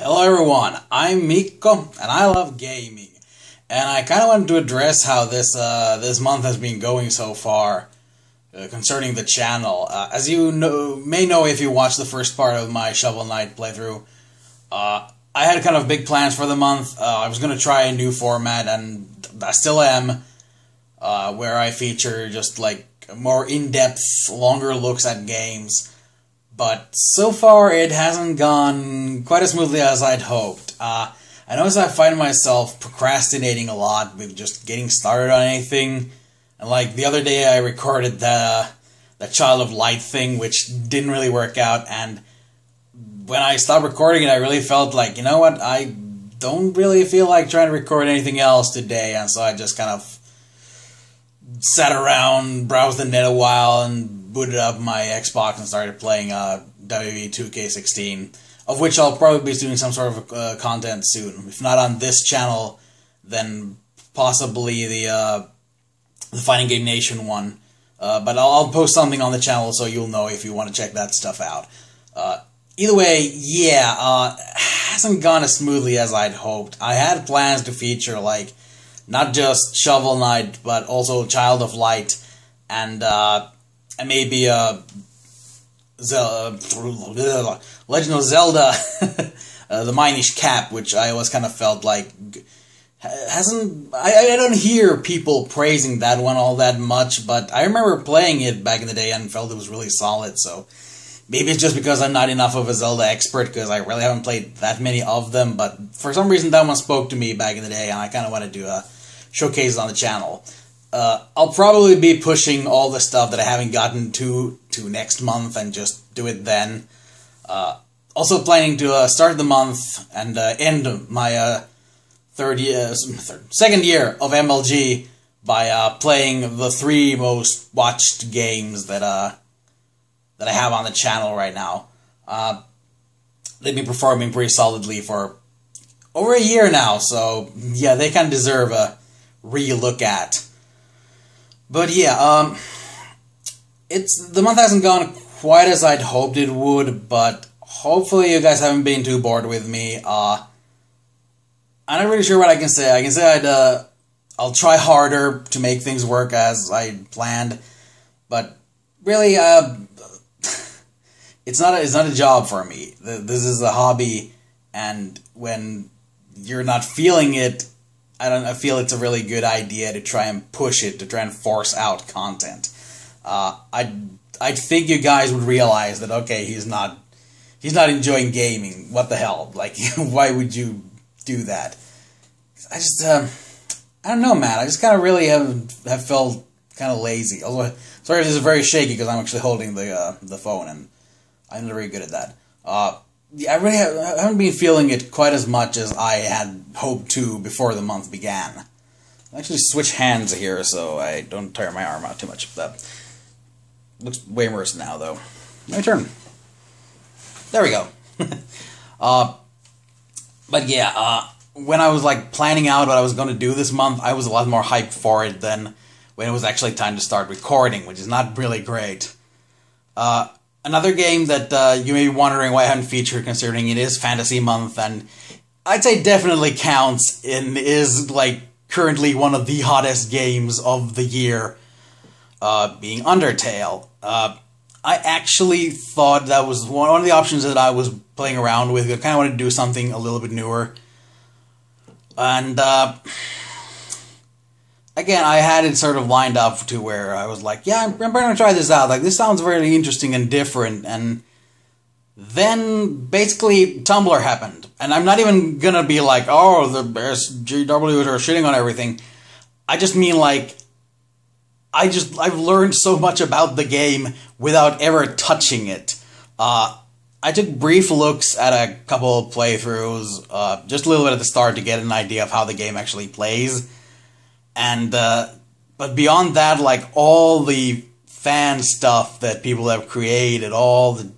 Hello everyone, I'm Mikko, and I love gaming. And I kind of wanted to address how this month has been going so far concerning the channel. As you may know if you watched the first part of my Shovel Knight playthrough, I had kind of big plans for the month. I was going to try a new format, and I still am, where I feature just like more in-depth, longer looks at games. But so far, it hasn't gone quite as smoothly as I'd hoped. I notice I find myself procrastinating a lot with just getting started on anything. And like the other day, I recorded the Child of Light thing, which didn't really work out. And when I stopped recording it, I really felt like, you know what, I don't really feel like trying to record anything else today. And so I just kind of sat around, browsed the net a while, and booted up my Xbox and started playing WWE 2K16, of which I'll probably be doing some sort of content soon. If not on this channel, then possibly the Fighting Game Nation one. But I'll post something on the channel so you'll know if you want to check that stuff out. Either way, yeah, hasn't gone as smoothly as I'd hoped. I had plans to feature, like, not just Shovel Knight, but also Child of Light, and maybe Legend of Zelda, the Minish Cap, which I always kind of felt like hasn't. I don't hear people praising that one all that much, but I remember playing it back in the day and felt it was really solid. So maybe it's just because I'm not enough of a Zelda expert, because I really haven't played that many of them. But for some reason, that one spoke to me back in the day, and I kind of wanted to showcase it on the channel. I'll probably be pushing all the stuff that I haven't gotten to next month and just do it then. Also planning to start the month and end my second year of MLG by playing the 3 most watched games that I have on the channel right now. They've been performing pretty solidly for over a year now, so yeah, they kind of deserve a re-look at. But yeah, the month hasn't gone quite as I'd hoped it would, but hopefully you guys haven't been too bored with me. I'm not really sure what I can say. I can say I'll try harder to make things work as I planned, but really, it's not a job for me. This is a hobby, and when you're not feeling it, I feel it's a really good idea to try and push it, to try and force out content. I think you guys would realize that, okay, he's not enjoying gaming. What the hell? Like, why would you do that? I just, I don't know, man. I just kind of really have felt kind of lazy. Although, sorry if this is very shaky because I'm actually holding the phone, and I'm not very good at that. I really haven't been feeling it quite as much as I had hoped to before the month began. I'll actually switch hands here so I don't tire my arm out too much. That looks way worse now, though. My turn. There we go. But yeah, when I was like planning out what I was going to do this month, I was a lot more hyped for it than when it was actually time to start recording, which is not really great. Another game that you may be wondering why I haven't featured, considering it is Fantasy Month, and I'd say definitely counts and is like currently one of the hottest games of the year, being Undertale. I actually thought that was one of the options that I was playing around with. I kind of wanted to do something a little bit newer, and again, I had it sort of lined up to where I was like, yeah, I'm going to try this out. Like, this sounds really interesting and different. And then, basically, Tumblr happened. And I'm not even going to be like, oh, the SGWs are shitting on everything. I just mean, like, I've learned so much about the game without ever touching it. I took brief looks at a couple of playthroughs, just a little bit at the start to get an idea of how the game actually plays. And, but beyond that, like, all the fan stuff that people have created, all the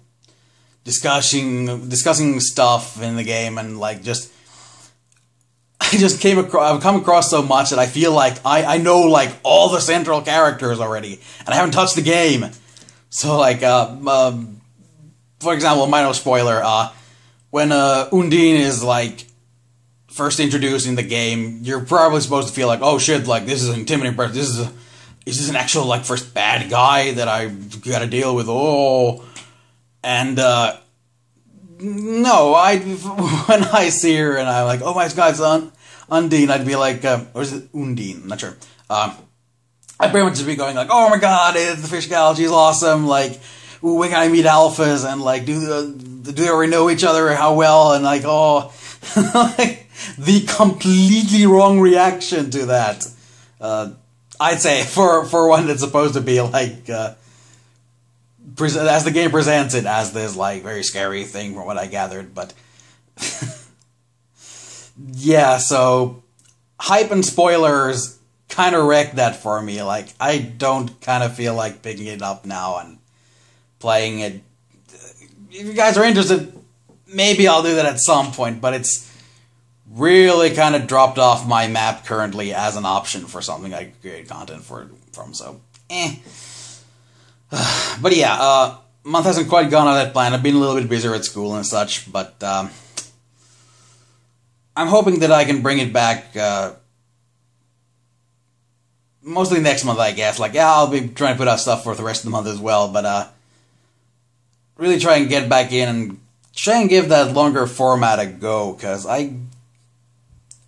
discussing stuff in the game, and, like, I've come across so much that I feel like I know, like, all the central characters already, and I haven't touched the game. So, like, for example, minor spoiler, when Undine is like first introduced in the game, you're probably supposed to feel like, oh shit, like this is an intimidating person. Is this an actual like first bad guy that I gotta deal with? Oh, and no, when I see her and I'm like, oh my god, it's Undine, I'd be like, or is it Undine? I'm not sure. I'd pretty much just be going like, oh my god, it's the fish gal, she's awesome, like, ooh, we gotta meet alphas, and like, do they already know each other, how well, and like, oh, like, the completely wrong reaction to that. I'd say, for one that's supposed to be like, as the game presents it as this like very scary thing from what I gathered, but yeah, so hype and spoilers kind of wrecked that for me. Like, I don't kind of feel like picking it up now and playing it. If you guys are interested, maybe I'll do that at some point, but it's really kind of dropped off my map currently as an option for something I create content from, so But yeah, month hasn't quite gone on that plan. I've been a little bit busier at school and such, but I'm hoping that I can bring it back mostly next month, I guess. Like, yeah, I'll be trying to put out stuff for the rest of the month as well, but really try and get back in and try and give that longer format a go, because I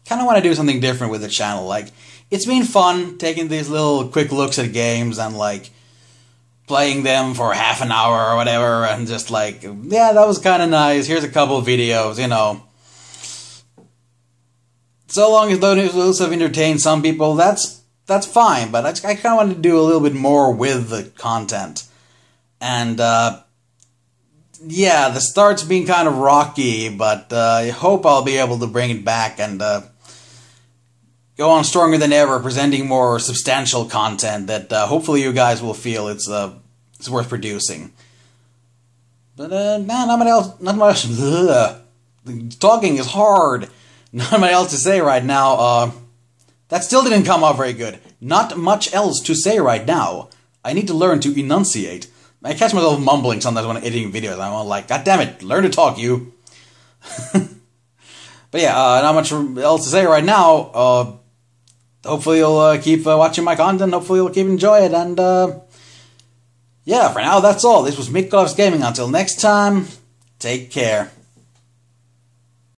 kind of want to do something different with the channel. Like, it's been fun taking these little quick looks at games and like playing them for half an hour or whatever, and just like, yeah, that was kind of nice, here's a couple of videos, you know. So long as those have entertained some people, that's fine, but I kind of want to do a little bit more with the content. And yeah, the start's been kind of rocky, but I hope I'll be able to bring it back and go on stronger than ever, presenting more substantial content that hopefully you guys will feel it's worth producing. But not much. Talking is hard. Not much else to say right now. That still didn't come out very good. Not much else to say right now. I need to learn to enunciate. I catch myself mumbling sometimes when I'm editing videos. I'm like, God damn it, learn to talk, you. But yeah, not much else to say right now. Hopefully you'll keep watching my content. Hopefully you'll keep enjoying it. And yeah, for now that's all. This was MikkoLovesGaming. Until next time, take care.